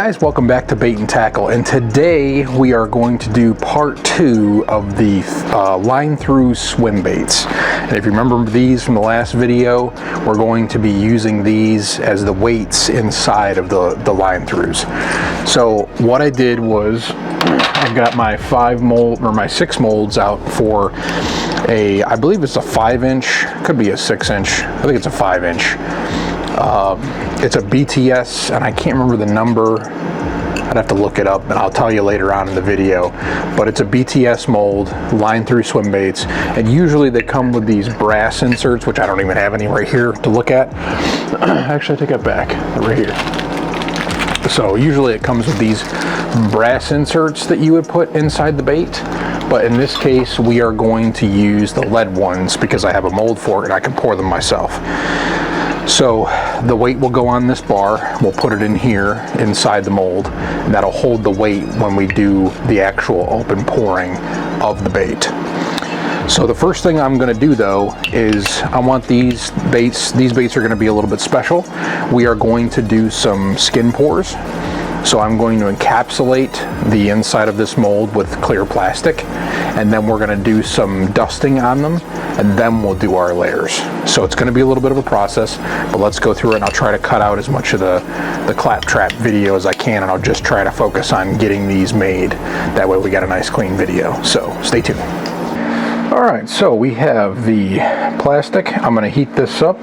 guys, welcome back to Bait and Tackle, and today we are going to do part 2 of the line through swim baits. And if you remember these from the last video, we're going to be using these as the weights inside of the line throughs. So what I did was I've got my 6 molds out for I believe it's a 5-inch, could be a 6-inch, I think it's a 5-inch. It's a BTS, and I can't remember the number. I'd have to look it up, and I'll tell you later on in the video. But it's a BTS mold, line through swim baits, and usually they come with these brass inserts, which I don't even have any right here to look at. Actually, I take that back. They're right here. So usually it comes with these brass inserts that you would put inside the bait. But in this case, we are going to use the lead ones because I have a mold for it and I can pour them myself. So the weight will go on this bar. We'll put it in here inside the mold, and that'll hold the weight when we do the actual open pouring of the bait. So the first thing I'm going to do though is I want these baits are going to be a little bit special. We are going to do some skin pours. So I'm going to encapsulate the inside of this mold with clear plastic, and then we're going to do some dusting on them, and then we'll do our layers. So it's going to be a little bit of a process, but let's go through it, and I'll try to cut out as much of the claptrap video as I can, and I'll just try to focus on getting these made. That way we got a nice clean video. So stay tuned. All right, so we have the plastic. I'm going to heat this up,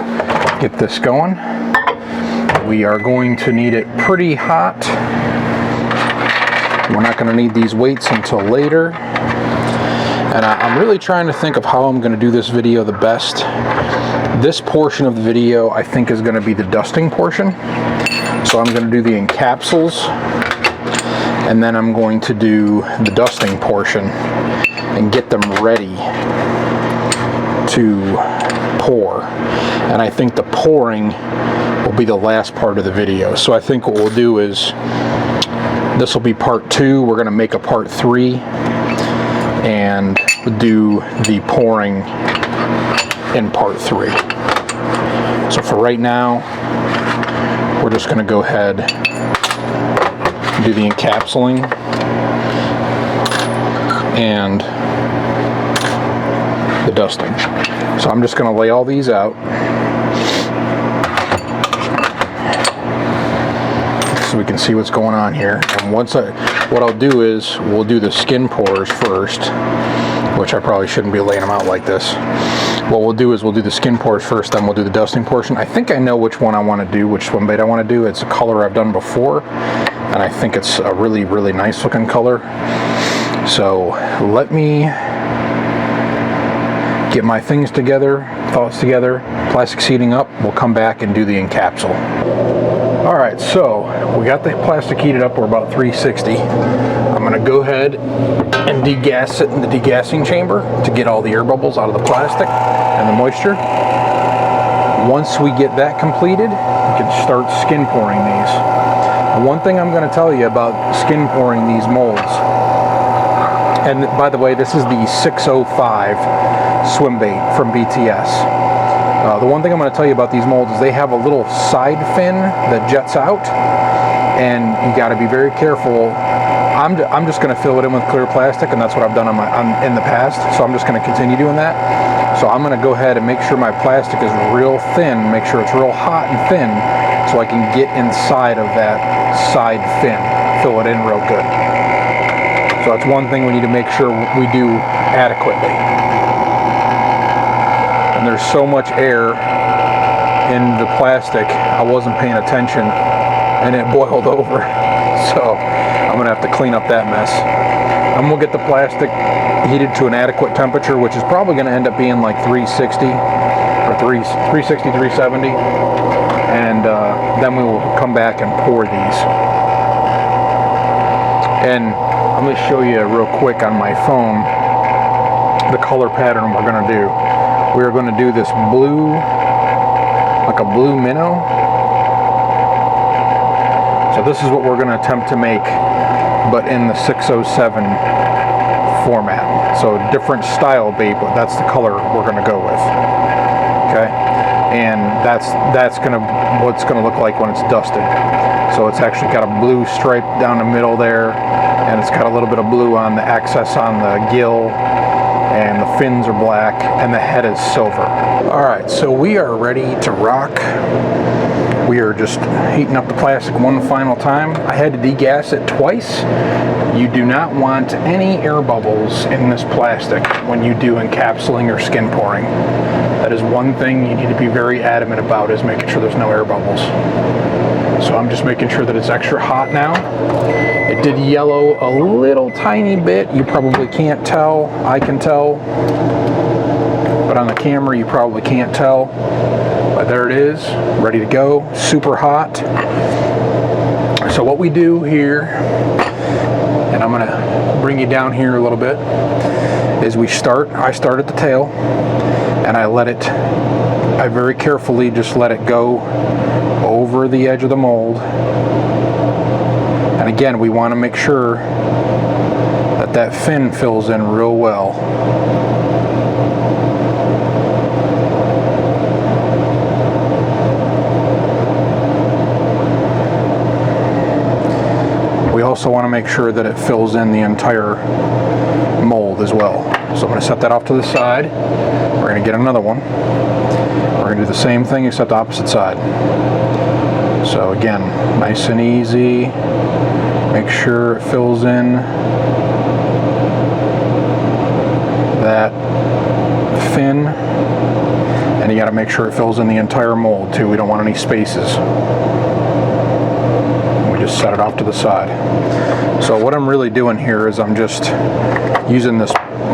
get this going. We are going to need it pretty hot. We're not going to need these weights until later. And I'm really trying to think of how I'm going to do this video the best. This portion of the video I think is going to be the dusting portion. So I'm going to do the encapsules, and then I'm going to do the dusting portion and get them ready to pour. And I think the pouring will be the last part of the video. So I think what we'll do is, this will be part 2. We're going to make a part 3 and do the pouring in part 3. So for right now, we're just going to go ahead and do the encapsulating and the dusting. So I'm just going to lay all these out so we can see what's going on here. And what I'll do is we'll do the skin pours first, which I probably shouldn't be laying them out like this. What we'll do is we'll do the skin pours first, then we'll do the dusting portion. I think I know which one I want to do, which swim bait I want to do. It's a color I've done before, and I think it's a really, really nice looking color. So let me get my things together, thoughts together, plastic seating up. We'll come back and do the encapsule. All right, so we got the plastic heated up. We're about 360. I'm going to go ahead and degas it in the degassing chamber to get all the air bubbles out of the plastic and the moisture. Once we get that completed, we can start skin pouring these. And one thing I'm going to tell you about skin pouring these molds, and by the way, this is the 605 swim bait from BTS. The one thing I'm going to tell you about these molds is they have a little side fin that jets out, and you got to be very careful. I'm just going to fill it in with clear plastic, and that's what I've done in the past, so I'm just going to continue doing that. So I'm going to go ahead and make sure my plastic is real thin, make sure it's real hot and thin, so I can get inside of that side fin, fill it in real good. So that's one thing we need to make sure we do adequately. And there's so much air in the plastic, I wasn't paying attention, and it boiled over. So I'm gonna have to clean up that mess. I'm gonna get the plastic heated to an adequate temperature, which is probably gonna end up being like 360 or 360, 370. And then we will come back and pour these. And I'm gonna show you real quick on my phone the color pattern we're gonna do. We are going to do this blue, like a blue minnow. So this is what we're going to attempt to make, but in the 607 format. So different style bait, but that's the color we're going to go with. Okay. and that's what's gonna look like when it's dusted. So it's actually got a blue stripe down the middle there, and it's got a little bit of blue on the excess on the gill, and the fins are black, and the head is silver. All right, so we are ready to rock. We are just heating up the plastic one final time. I had to degas it twice. You do not want any air bubbles in this plastic when you do encapsulating or skin pouring. That is one thing you need to be very adamant about, is making sure there's no air bubbles. So I'm just making sure that it's extra hot now. It did yellow a little tiny bit. You probably can't tell. I can tell. But on the camera, you probably can't tell. But there it is, ready to go, super hot. So what we do here, and I'm gonna bring you down here a little bit, is I start at the tail, and I very carefully just let it go over the edge of the mold. And again, we want to make sure that that fin fills in real well. We also want to make sure that it fills in the entire mold as well. So I'm going to set that off to the side. We're going to get another one. We're going to do the same thing except opposite side. So again, nice and easy. Make sure it fills in that fin. And you got to make sure it fills in the entire mold too. We don't want any spaces. Just set it off to the side. So what I'm really doing here is I'm just using this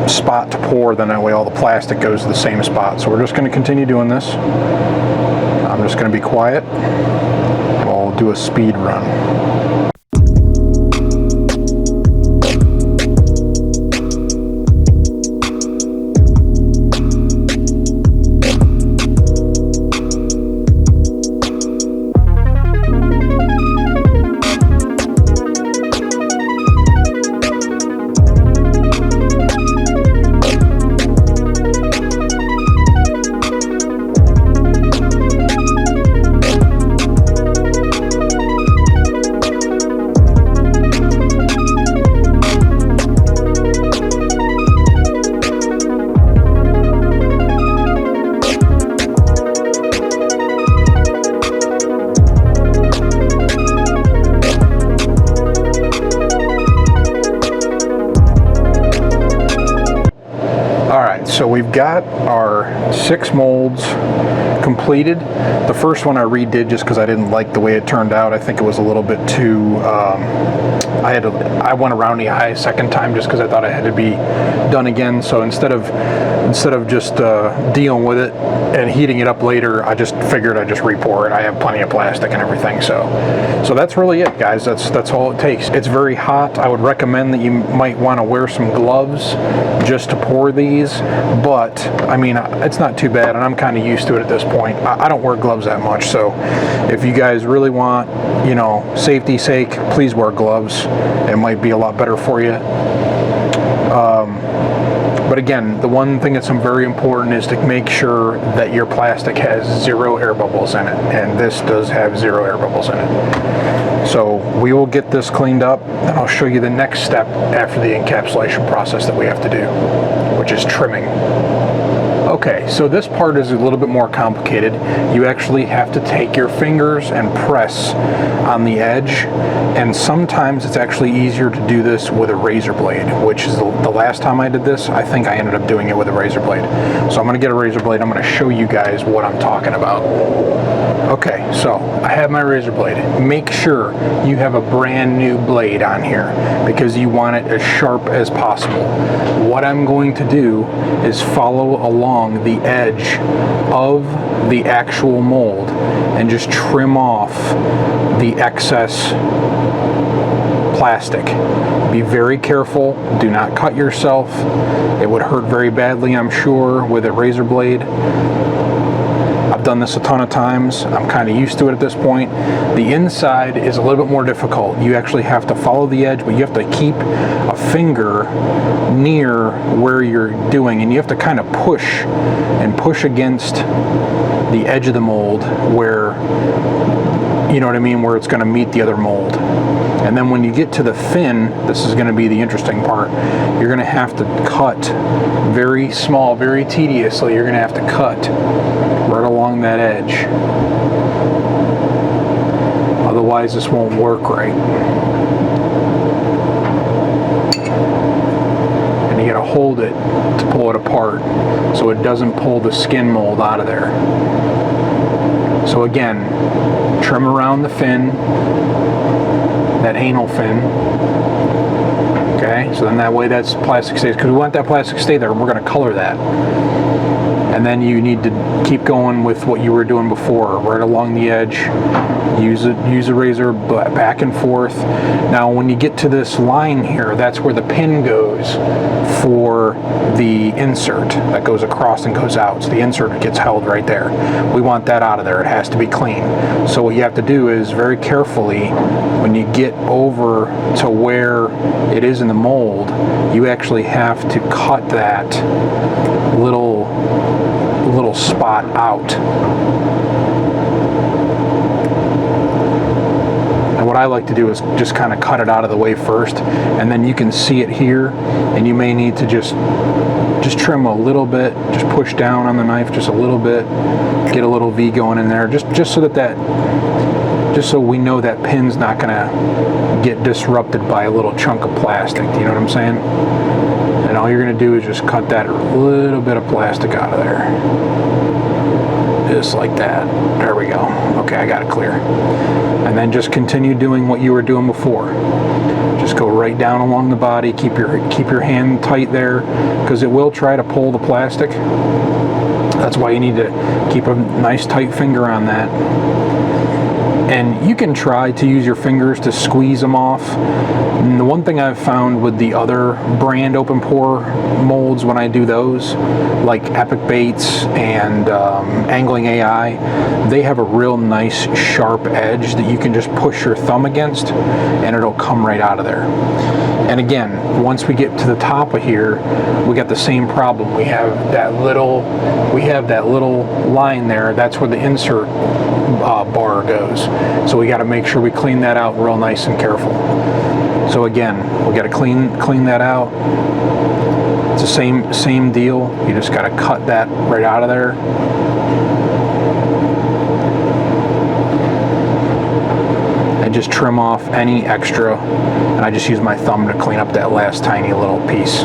spot to pour, then that way all the plastic goes to the same spot. So we're just going to continue doing this. I'm just going to be quiet. We'll do a speed run. So we've got our 6 molds completed. The first one I redid just because I didn't like the way it turned out. I think it was a little bit too, I went around the eye a second time just because I thought it had to be done again. So instead of just dealing with it and heating it up later, I just figured I'd just re-pour it. I have plenty of plastic and everything. So that's really it, guys. That's all it takes. It's very hot. I would recommend that you might want to wear some gloves just to pour these. But I mean, it's not too bad, and I'm kind of used to it at this point. I don't wear gloves that much, so if you guys really want, you know, safety's sake, please wear gloves. It might be a lot better for you. But again, the one thing that's very important is to make sure that your plastic has 0 air bubbles in it, and this does have 0 air bubbles in it. So we will get this cleaned up, and I'll show you the next step after the encapsulation process that we have to do, which is trimming. Okay, so this part is a little bit more complicated. You actually have to take your fingers and press on the edge, and sometimes it's actually easier to do this with a razor blade, which is the last time I did this, I think I ended up doing it with a razor blade. So I'm going to get a razor blade. I'm going to show you guys what I'm talking about. Okay, so I have my razor blade. Make sure you have a brand new blade on here because you want it as sharp as possible. What I'm going to do is follow along the edge of the actual mold and just trim off the excess plastic. Be very careful. Do not cut yourself. It would hurt very badly, I'm sure, with a razor blade. I've done this a ton of times. I'm kind of used to it at this point. The inside is a little bit more difficult. You actually have to follow the edge, but you have to keep a finger near where you're doing, and you have to kind of push against the edge of the mold where, you know what I mean, where it's going to meet the other mold. And then when you get to the fin, this is going to be the interesting part. You're going to have to cut very small, very tediously. You're going to have to cut right along that edge. Otherwise, this won't work right. And you got to hold it to pull it apart so it doesn't pull the skin mold out of there. So again, trim around the fin, that anal fin. Okay, so then that way that's plastic stays, because we want that plastic to stay there, and we're going to color that. And then you need to keep going with what you were doing before, right along the edge. Use a razor back and forth. Now when you get to this line here, that's where the pin goes for the insert that goes across and goes out. So the insert gets held right there. We want that out of there. It has to be clean. So what you have to do is very carefully, when you get over to where it is in the mold, you actually have to cut that little spot out. And what I like to do is just kind of cut it out of the way first, and then you can see it here, and you may need to just trim a little bit, just push down on the knife just a little bit, get a little V going in there, just so we know that pin's not going to get disrupted by a little chunk of plastic. You know what I'm saying? And all you're going to do is just cut that little bit of plastic out of there. Just like that. There we go. Okay, I got it clear. And then just continue doing what you were doing before. Just go right down along the body. Keep your hand tight there, because it will try to pull the plastic. That's why you need to keep a nice tight finger on that. And you can try to use your fingers to squeeze them off. And the one thing I've found with the other brand open pore molds, when I do those, like Epic Baits and Angling AI, they have a real nice sharp edge that you can just push your thumb against and it'll come right out of there. And again, once we get to the top of here, we got the same problem. We have that little line there. That's where the insert bar goes. So we got to make sure we clean that out real nice and careful. So again, we got to clean that out. It's the same deal. You just got to cut that right out of there. And just trim off any extra. And I just use my thumb to clean up that last tiny little piece.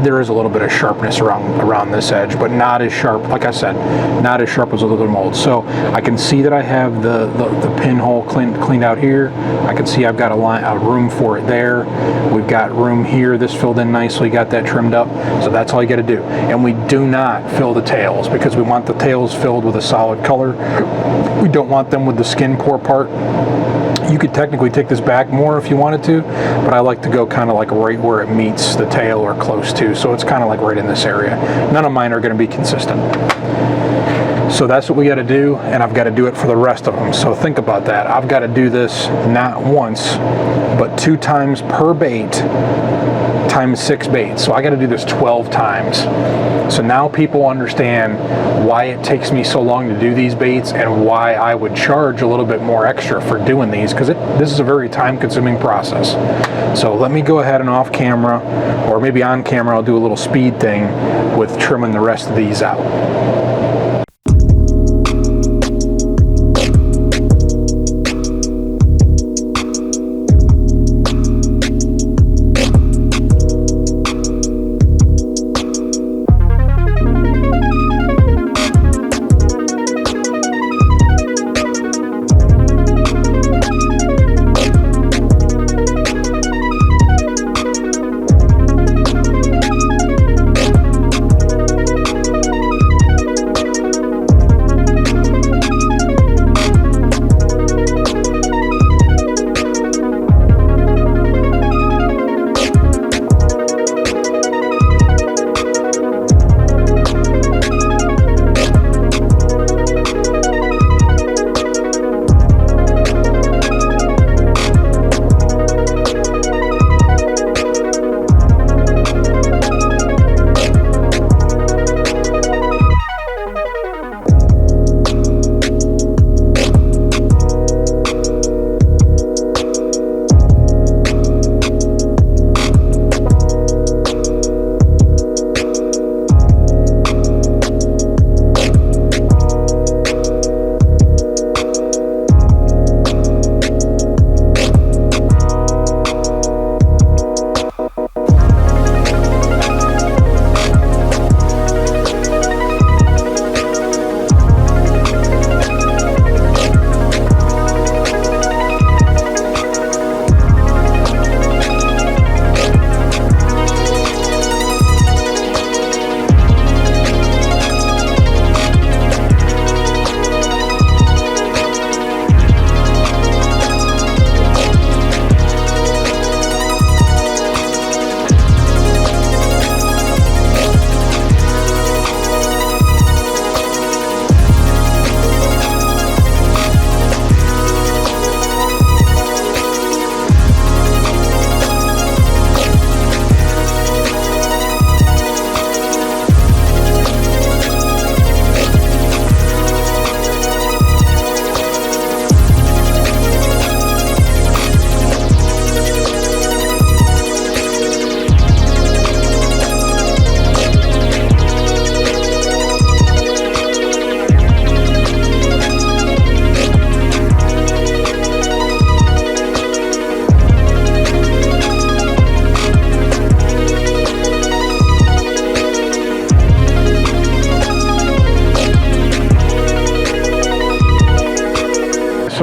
There is a little bit of sharpness around this edge, but not as sharp, like I said, not as sharp as other molds. So I can see that I have the pinhole cleaned out here. I can see I've got a room for it there. We've got room here. This filled in nicely, got that trimmed up. So that's all you got to do. And we do not fill the tails, because we want the tails filled with a solid color. We don't want them with the skin pore part. You could technically take this back more if you wanted to, but I like to go kind of like right where it meets the tail or close to, so it's kind of like right in this area. None of mine are going to be consistent. So that's what we got to do, and I've got to do it for the rest of them. So think about that. I've got to do this not once, but 2 times per bait times 6 baits. So I got to do this 12 times. So now people understand why it takes me so long to do these baits and why I would charge a little bit more extra for doing these, because this is a very time-consuming process. So let me go ahead and off camera, or maybe on camera, I'll do a little speed thing with trimming the rest of these out.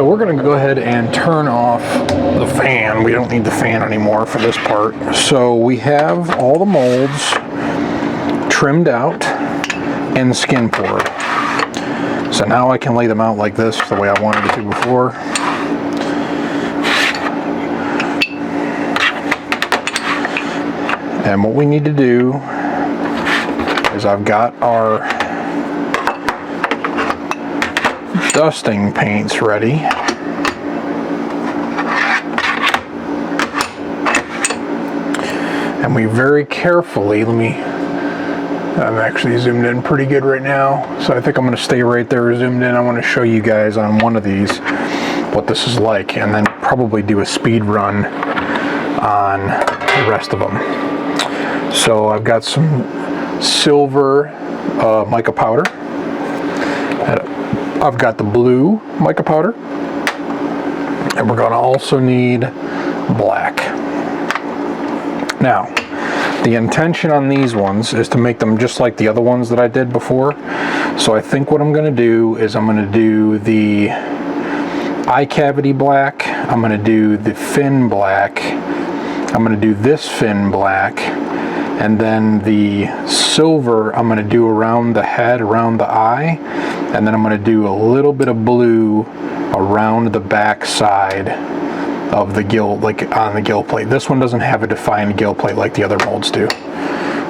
we're going to go ahead and turn off the fan. We don't need the fan anymore for this part. So we have all the molds trimmed out and skin poured. So now I can lay them out like this, the way I wanted to before. And what we need to do is I've got our dusting paints ready. And we very carefully, I'm actually zoomed in pretty good right now, so I think I'm going to stay right there zoomed in. I want to show you guys on one of these what this is like, and then probably do a speed run on the rest of them. So I've got some silver mica powder. I've got the blue mica powder, and we're going to also need black. Now, the intention on these ones is to make them just like the other ones that I did before. So I think what I'm going to do is I'm going to do the eye cavity black, I'm going to do the fin black, I'm going to do this fin black, and then the silver I'm going to do around the head, around the eye, and then I'm going to do a little bit of blue around the back side of the gill, like on the gill plate. This one doesn't have a defined gill plate like the other molds do.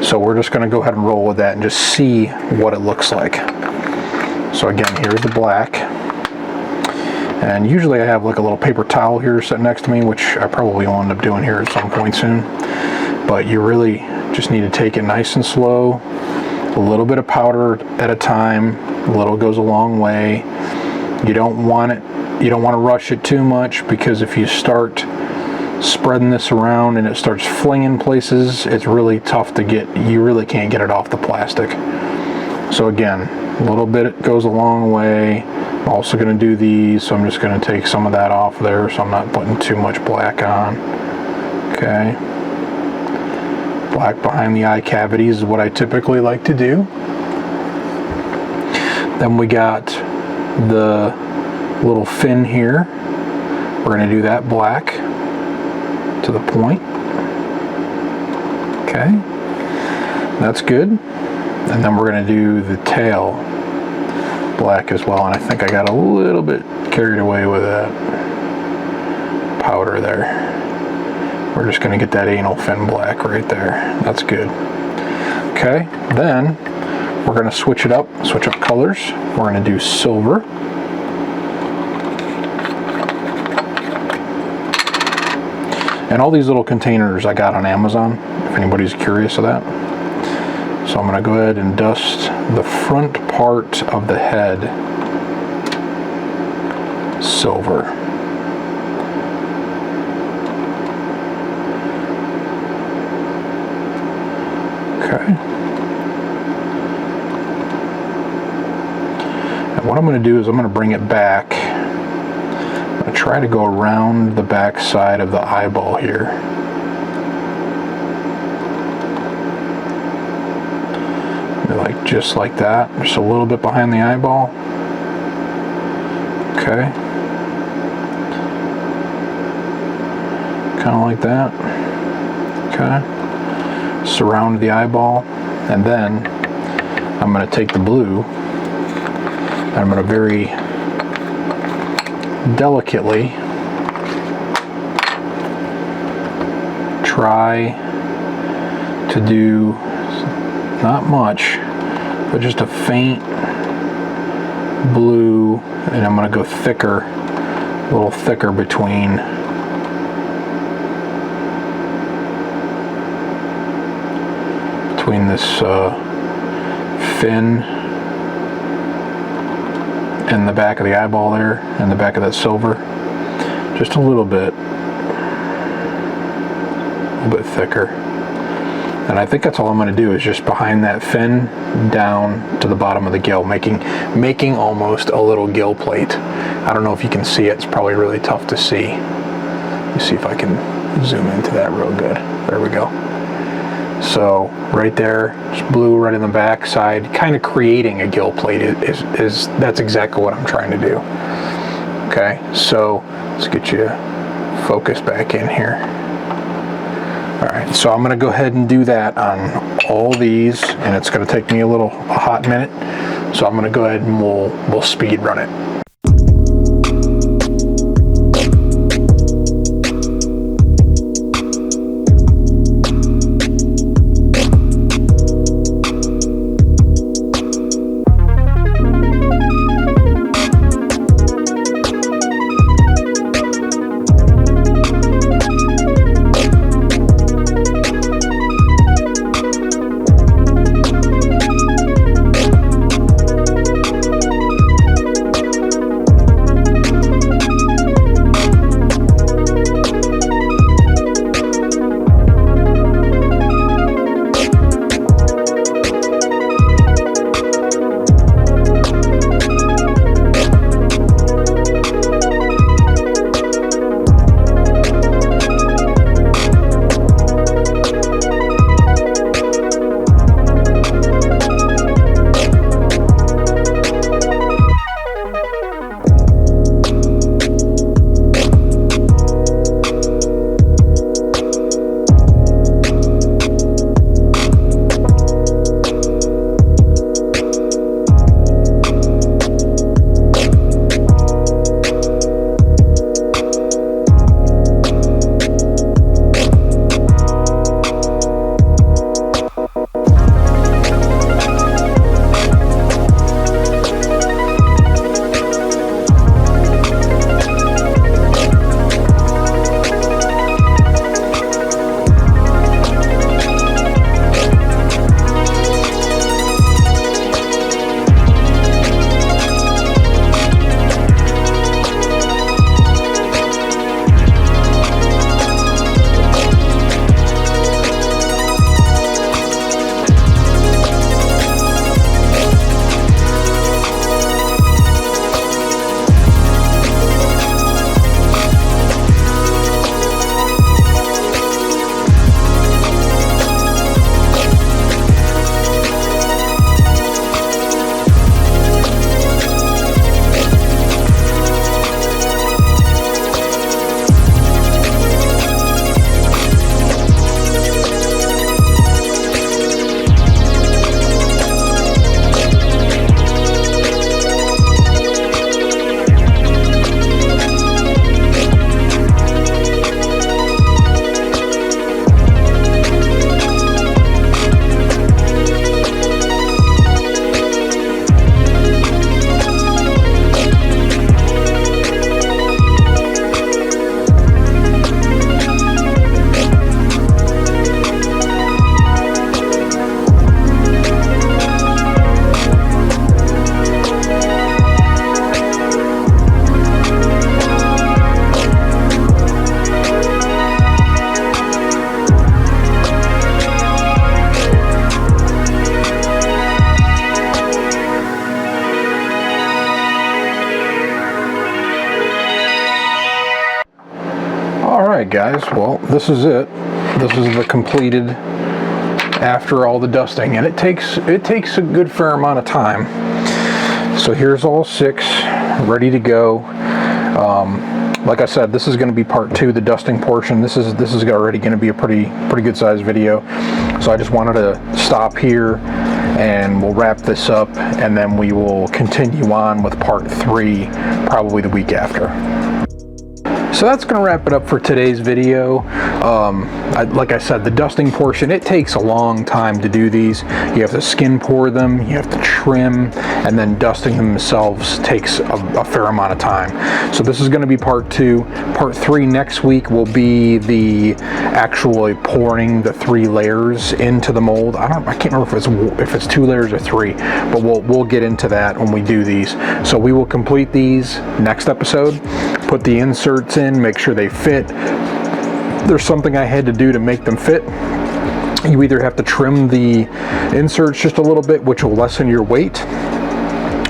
So we're just going to go ahead and roll with that and just see what it looks like. So again, here's the black. And usually I have like a little paper towel here sitting next to me, which I probably will end up doing here at some point soon. But you really just need to take it nice and slow, a little bit of powder at a time. A little goes a long way. You don't want to rush it too much, because if you start spreading this around and it starts flinging places, it's really tough to get, you really can't get it off the plastic. So again, a little bit goes a long way. I'm also going to do these, so I'm just going to take some of that off there so I'm not putting too much black on. Okay. Black behind the eye cavities is what I typically like to do. Then we got the little fin here. We're going to do that black to the point. Okay, that's good. And then we're going to do the tail black as well. And I think I got a little bit carried away with that powder there. We're just going to get that anal fin black right there. That's good. Okay, then we're going to switch it up, switch up colors. We're going to do silver. And all these little containers I got on Amazon, if anybody's curious of that. So I'm going to go ahead and dust the front part of the head silver. Okay. And what I'm going to do is I'm going to bring it back. I'm going to try to go around the back side of the eyeball here. Like just like that, just a little bit behind the eyeball. Okay. Kind of like that. Okay. Surround the eyeball, and then I'm going to take the blue and I'm going to very delicately try to do not much, but just a faint blue, and I'm going to go thicker, a little thicker between this fin and the back of the eyeball there, and the back of that silver, just a little bit thicker. And I think that's all I'm going to do, is just behind that fin down to the bottom of the gill, making almost a little gill plate. I don't know if you can see it. It's probably really tough to see. Let me see if I can zoom into that real good. There we go. So right there, just blue right in the back side, kind of creating a gill plate is that's exactly what I'm trying to do. Okay, so let's get you focused back in here. All right, so I'm going to go ahead and do that on all these, and it's going to take me a hot minute. So I'm going to go ahead and we'll speed run it. Alright guys, well this is it. This is the completed after all the dusting, and it takes a good fair amount of time. So here's all 6 ready to go. Like I said, this is going to be part 2, the dusting portion. This is already going to be a pretty good sized video. So I just wanted to stop here and we'll wrap this up, and then we will continue on with part 3 probably the week after. So that's going to wrap it up for today's video. Like I said, the dusting portion, it takes a long time to do these. You have to skin pour them, you have to trim, and then dusting themselves takes a fair amount of time. So this is going to be part 2. Part 3 next week will be the actually pouring the 3 layers into the mold. I can't remember if it's 2 layers or 3, but we'll get into that when we do these. So we will complete these next episode, put the inserts in, make sure they fit. There's something I had to do to make them fit. You either have to trim the inserts just a little bit, which will lessen your weight,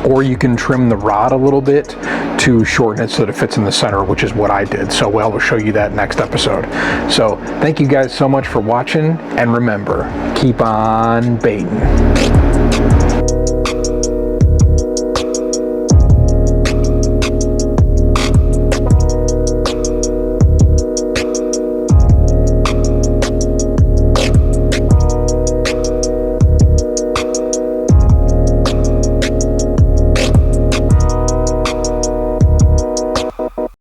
or you can trim the rod a little bit to shorten it so that it fits in the center, which is what I did. So I will show you that next episode. So thank you guys so much for watching, and remember, keep on baiting.